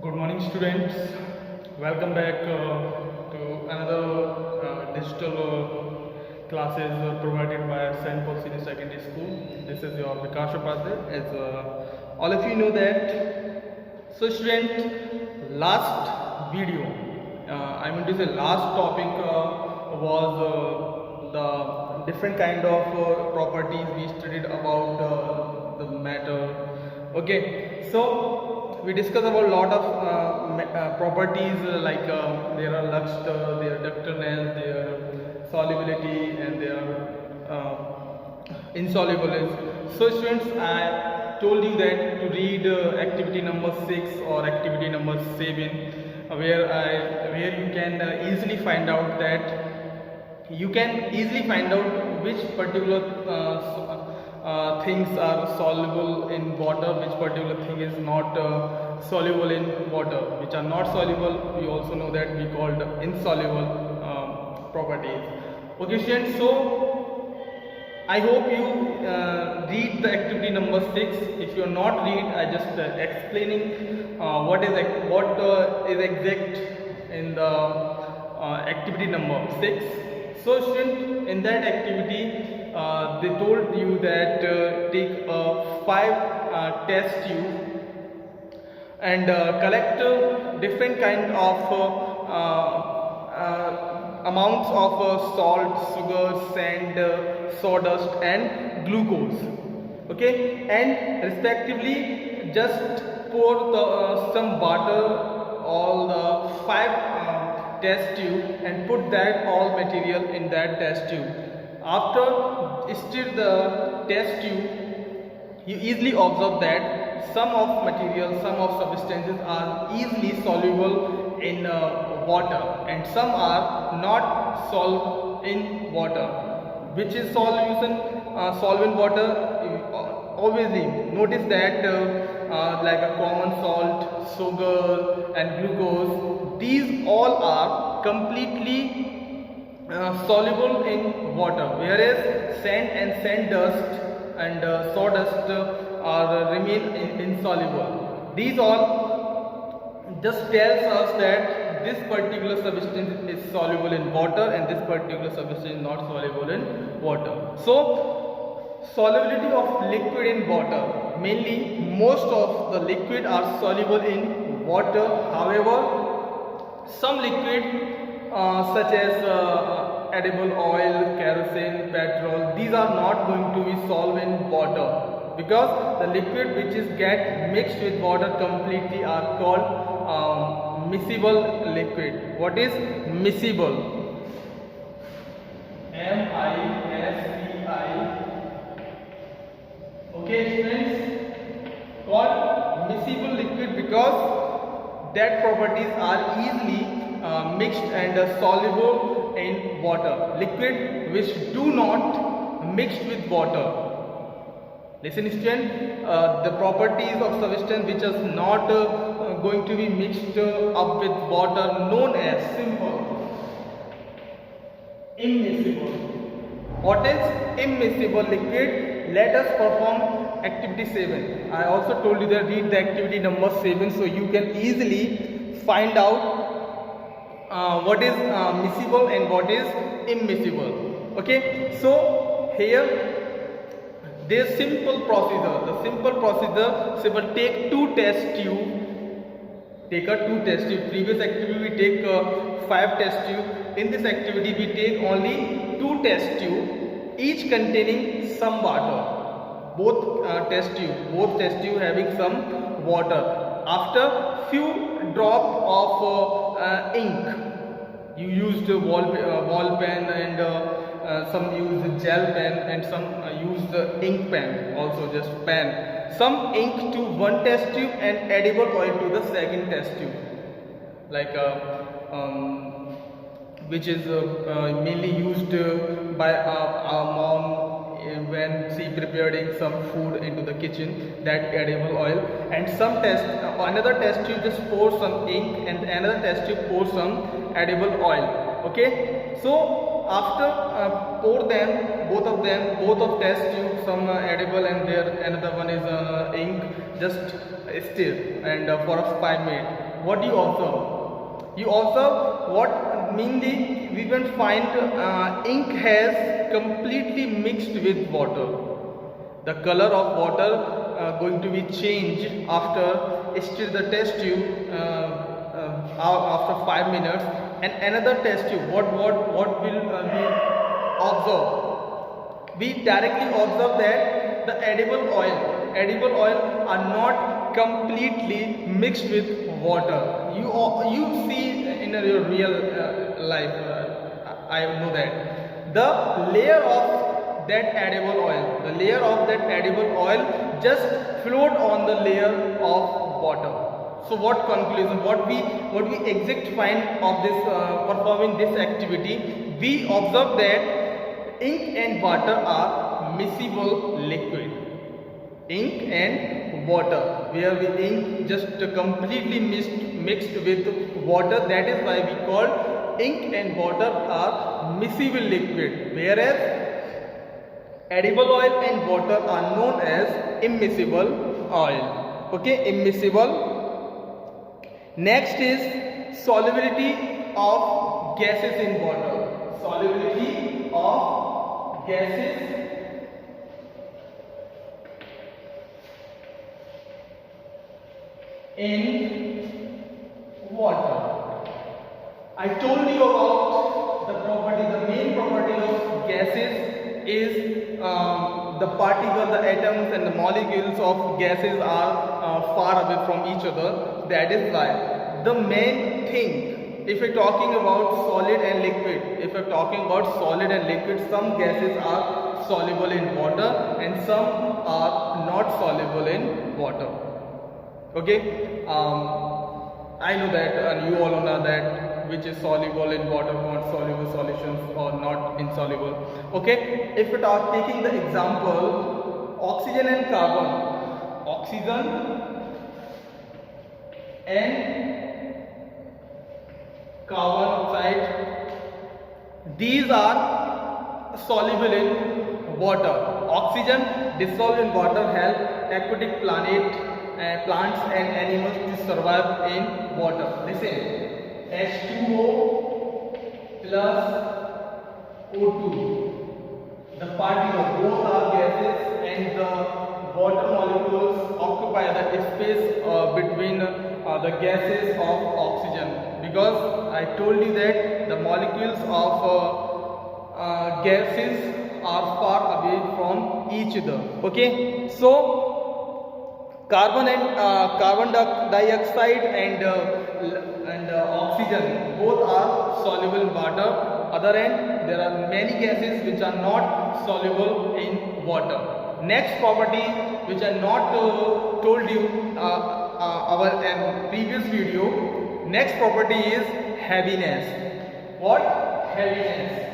Good morning, students. Welcome back to another digital classes provided by St. Paul Senior Secondary School. This is your Vikas Upadhyay. As all of you know that, so student, last video, I mean to say last topic was the different kind of properties we studied about the matter. Okay, so we discussed about a lot of properties like there are luster, their ductility, their solubility, and their insoluble. So students, I told you that to read activity number 6 or activity number 7, where you can easily find out that which particular things are soluble in water, which particular thing is not soluble in water. Which are not soluble, we also know that we called insoluble properties. Okay students, so I hope you read the activity number 6. If you are not read, I just explaining what is exact in the activity number 6. So student, in that activity they told you that take 5 test tube and collect different kind of amounts of salt, sugar, sand, sawdust and glucose. Okay, and respectively just pour some water all the 5 test tube and put that all material in that test tube. After stir the test tube, you easily observe that some of material, some of substances are easily soluble in water and some are not solved in water. Which is solution solve in water? Obviously notice that like a common salt, sugar and glucose, these all are completely soluble in water, whereas sand and sand dust and sawdust are remain insoluble. These all just tells us that this particular substance is soluble in water and this particular substance is not soluble in water. So solubility of liquid in water, mainly most of the liquid are soluble in water. However, some liquid such as edible oil, kerosene, petrol, these are not going to be solved in water, because the liquid which is get mixed with water completely are called miscible liquid. What is miscible? M-I-S-C-I. Okay students, called miscible liquid because that properties are easily mixed and soluble in water. Liquid which do not mixed with water. Listen student, the properties of substance which is not going to be mixed up with water known as simple immiscible. What is immiscible liquid? Let us perform activity 7. I also told you that read the activity number 7 so you can easily find out what is miscible and what is immiscible. Okay, so here there is simple procedure. The simple procedure, simple, take 2 test tube. Take a 2 test tube. Previous activity we take 5 test tube. In this activity we take only 2 test tube, each containing some water. Both test tube having some water. After few drop of ink, you used ball pen and some used gel pen and some used ink pen, also just pen. Some ink to one test tube and edible oil to the second test tube, like which is mainly used by our mom when she preparing some food into the kitchen, that edible oil. And some another test tube just pour some ink and another test tube pour some edible oil. Okay, so after pour them, both of test tube, some edible and there another one is ink, just stir and for 5 minutes. what you observe? You observe what mainly we can find ink has completely mixed with water. The color of water going to be changed after stir the test tube after 5 minutes, and another test tube. What will we observe? We directly observe that the edible oil are not completely mixed with water. You see in your real life, I know that the layer of that edible oil just float on the layer of water. So what conclusion, what we exact find of this performing this activity? We observe that ink and water are miscible liquid. Ink and water, where the ink just completely mixed with water. That is why we call ink and water are miscible liquid, whereas edible oil and water are known as immiscible oil. Okay, immiscible. Next is solubility of gases in water. Solubility of gases in water. I told you about the property, the main property of gases is the particles, the atoms and the molecules of gases are far away from each other. That is why the main thing, if we're talking about solid and liquid, some gases are soluble in water and some are not soluble in water. Okay, I know that, and you all know that which is soluble in water, not soluble solutions or not insoluble. Okay, if we are taking the example oxygen and carbon dioxide, these are soluble in water. Oxygen dissolved in water help aquatic plants and animals to survive in water. Listen, H2O plus O2. The particles, both are gases, and the water molecules occupy the space between the gases of oxygen, because I told you that the molecules of gases are far away from each other. Okay, so carbon dioxide and oxygen both are soluble in water. Other end, there are many gases which are not soluble in water. Next property which I not told you our previous video. Next property is heaviness. What? Heaviness.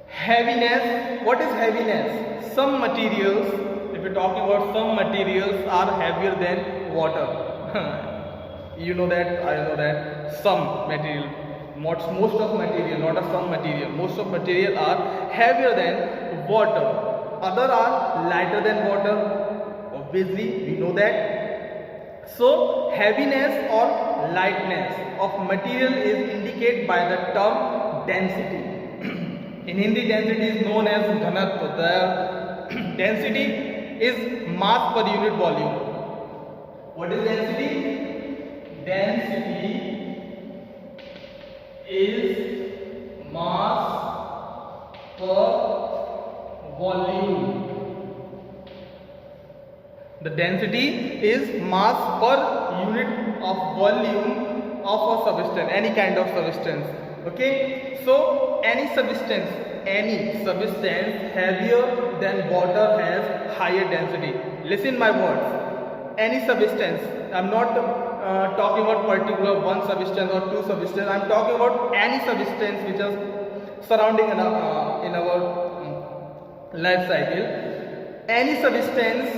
Heaviness. What is heaviness? Some materials, if we're talking about some materials, are heavier than water. You know that, I know that. Some material, most of material, not a some material, most of material are heavier than water. Other are lighter than water. Obviously, we know that. So, heaviness or lightness of material is indicated by the term density. In Hindi, density is known as ghanatva. The density is mass per unit volume. What is density? Density is mass per volume. The density is mass per unit of volume of a substance, any kind of substance. Okay, so any substance heavier than water has higher density. Listen my words. Any substance, I'm not talking about particular one substance or two substances. I'm talking about any substance which is surrounding in our life cycle. Any substance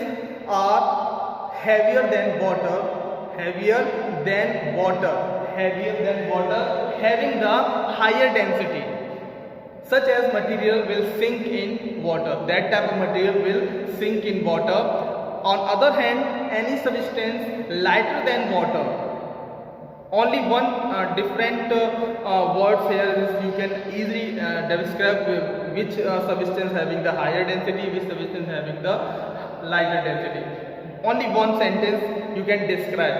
are heavier than water, having the higher density. such as material will sink in water. That type of material will sink in water. On other hand, any substance lighter than water. Only one different words here is you can easily describe which substance having the higher density, which substance having the lighter density. Only one sentence you can describe.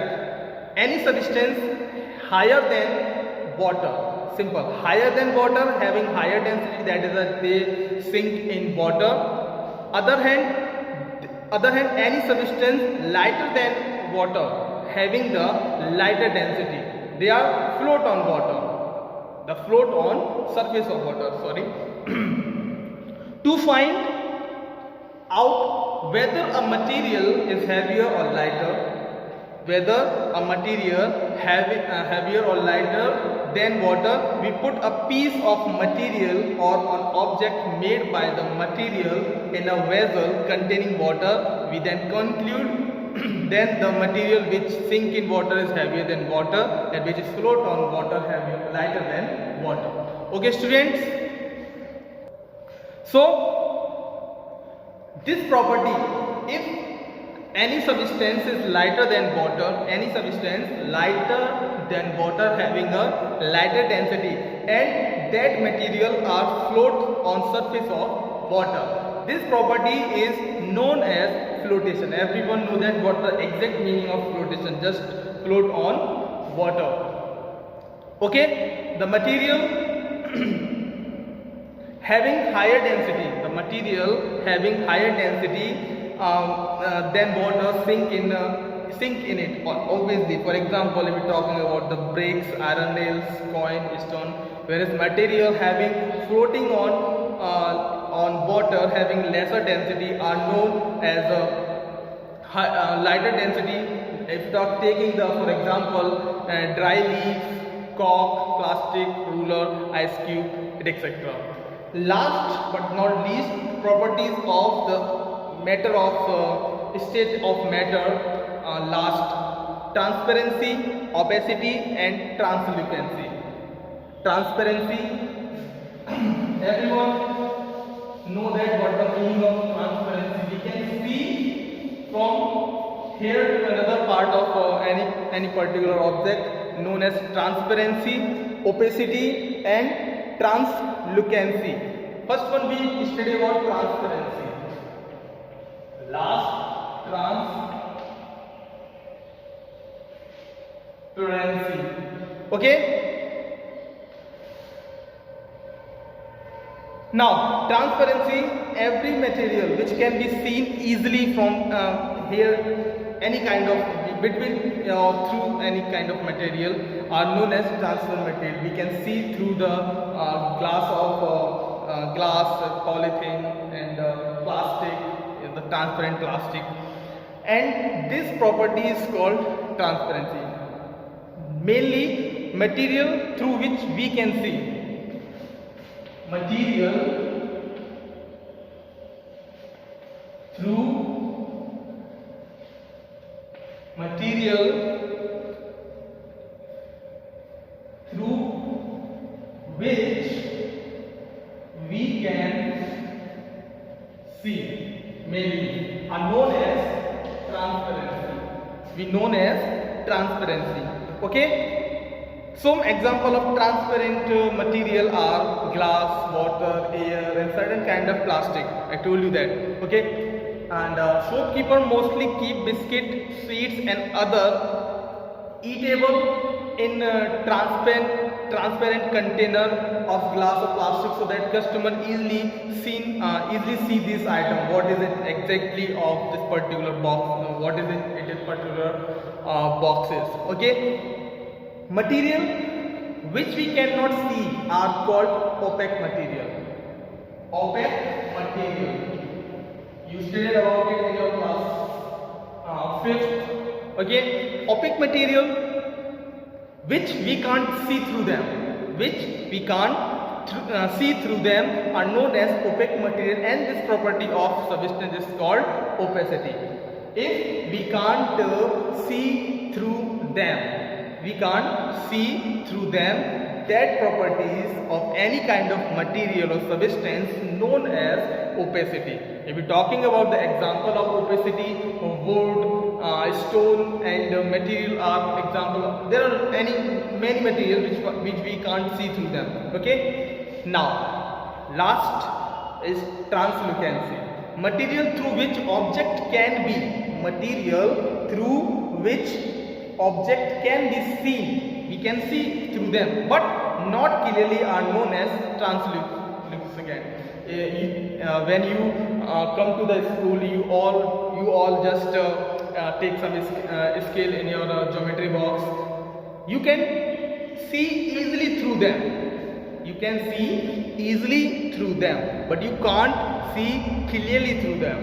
Any substance higher than water. Simple. Higher than water, having higher density, that is that they sink in water. Other hand, any substance lighter than water, having the lighter density, they are float on water. The float on surface of water. Sorry. To find out whether a material is heavier or lighter, whether a material heavier or lighter than water, we put a piece of material or an object made by the material in a vessel containing water. We then conclude then the material which sink in water is heavier than water, and which is float on water heavier, lighter than water. Okay, students. So this property, if any substance is lighter than water, any substance lighter than water having a lighter density, and that material are float on surface of water. This property is known as flotation. Everyone knows that what the exact meaning of flotation, just float on water. Okay, the material having higher density, the material having higher density then water sink in it. Obviously, for example, if we're talking about the bricks, iron nails, coin, stone, whereas material having floating on water having lesser density are known as lighter density. If you're taking the, for example, dry leaves, cork, plastic, ruler, ice cube, etc. Last but not least, properties of the matter of state of matter. Last, transparency, opacity and translucency. Transparency, everyone know that what the meaning of transparency. We can see from here to another part of any particular object, known as transparency, opacity and translucency. First one, we study about transparency. Last, transparency. Okay. Now, transparency, every material which can be seen easily from here, any kind of between through any kind of material are known as transparent material. We can see through the glass, polythene and plastic, the transparent plastic, and this property is called transparency. Mainly material through which we can see. Material through which we can see mainly are known as transparency. We known as transparency. Okay. Some example of transparent material are glass, water, air, and certain kind of plastic. I told you that. Okay. And shopkeeper mostly keep biscuit, sweets, and other eatable in transparent container of glass or plastic, so that customer easily see this item. What is it exactly of this particular box? What is it in particular boxes? Okay. Material which we cannot see are called opaque material. Opaque material. You studied about it in your class 5th. Okay. Opaque material which we can't see through them. See through them are known as opaque material, and this property of substance is called opacity. If we can't see through them, that properties of any kind of material or substance known as opacity. If we're talking about the example of opacity, wood, stone and material are example. There are many materials which we can't see through them. Okay. Now, last is translucency. Material through which object can be. Material through which object can be seen. We can see through them, but not clearly are known as translucent. When you come to the school, you all just take some scale in your geometry box. You can see easily through them. You can see easily through them, but you can't see clearly through them.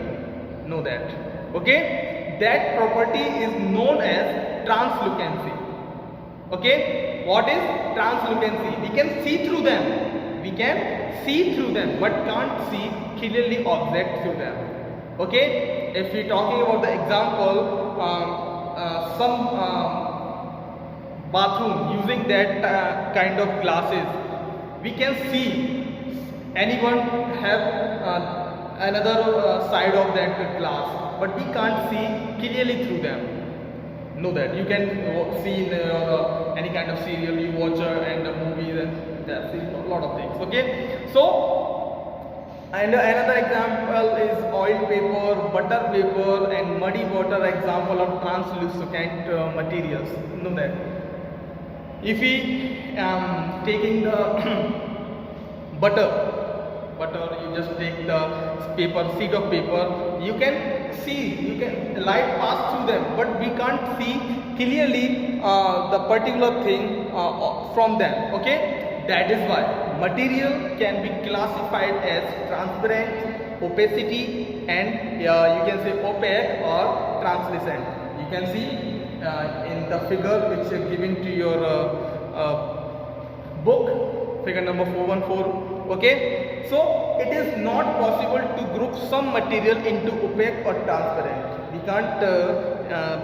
Know that. Okay? That property is known as translucency. Okay? What is translucency? We can see through them. We can see through them, but can't see clearly object through them. Okay? If we are talking about the example, some bathroom using that kind of glasses, we can see anyone have another side of that glass, but we can't see clearly through them. Know that. You can see in any kind of serial you watch and movies and that's a lot of things. Okay. So, and another example is oil paper, butter paper and muddy water example of translucent materials. Know that. If we taking the butter, you just take the paper, sheet of paper, you can see, light pass through them, but we can't see clearly the particular thing from them. Okay, that is why material can be classified as transparent, opacity, and you can say opaque or translucent. You can see in the figure which is given to your book, figure number 414. Okay, so it is not possible to group some material into opaque or transparent. We can't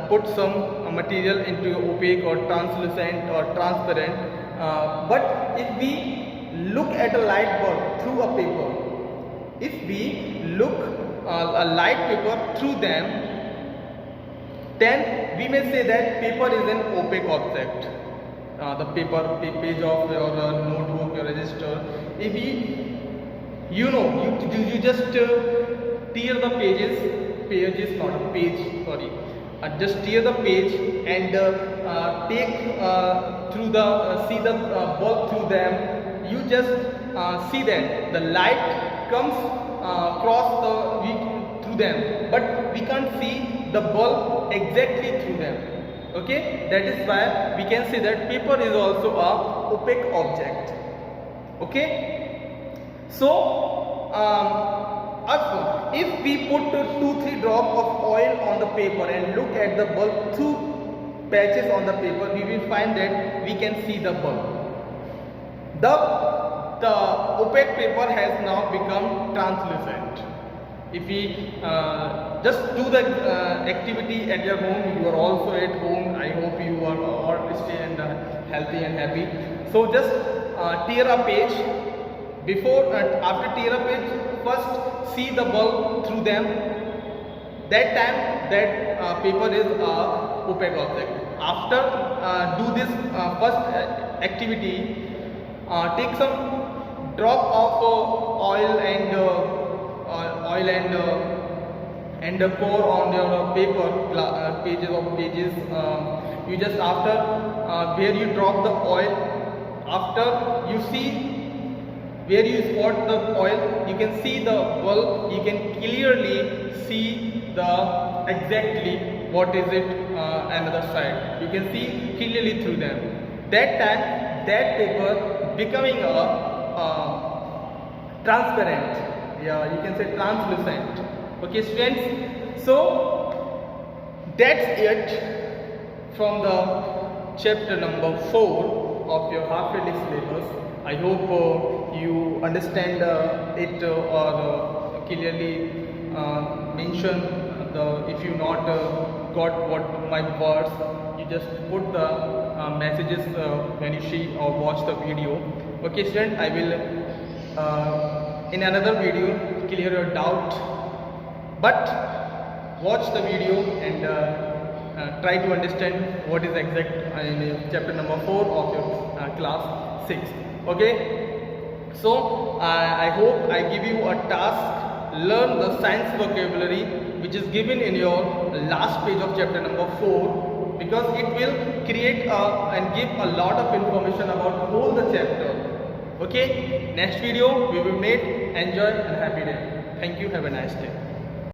put some material into opaque or translucent or transparent. But if we look at a light bulb through a paper, if we look a light paper through them, then we may say that paper is an opaque object. The page of your notebook, your register. If you just tear the pages not a page, sorry. Just tear the page and take through see the bulb through them. You just see that the light comes through them, but we can't see the bulb exactly through them. Okay, that is why we can say that paper is also a opaque object. Okay, so if we put 2-3 drops of oil on the paper and look at the bulb through patches on the paper, we will find that we can see the bulb. The opaque paper has now become translucent. If we just do the activity at your home, you are also at home. I hope you are all stay and healthy and happy. So just tear a page. Before after tear a page, first see the bulb through them. That time that paper is opaque object. After do this first activity, take some drop of oil and pour on your paper, pages. You just after where you drop the oil, after you see where you spot the oil, you can see the bulb. You can clearly see the exactly what is it another side. You can see clearly through them. That time that paper becoming a transparent. Yeah, you can say translucent. Okay, students. So that's it from the chapter number 4 of your half-yearly syllabus. I hope you understand it or clearly mention if you not got what my words, you just put the messages when you see or watch the video. Okay student, I will in another video clear your doubt, but watch the video and try to understand what is exact in chapter number 4 of your class 6. Okay, so I hope I give you a task. Learn the science vocabulary which is given in your last page of chapter number 4, because it will create and give a lot of information about whole the chapter. Okay, next video we will meet. Enjoy and happy day. Thank you. Have a nice day.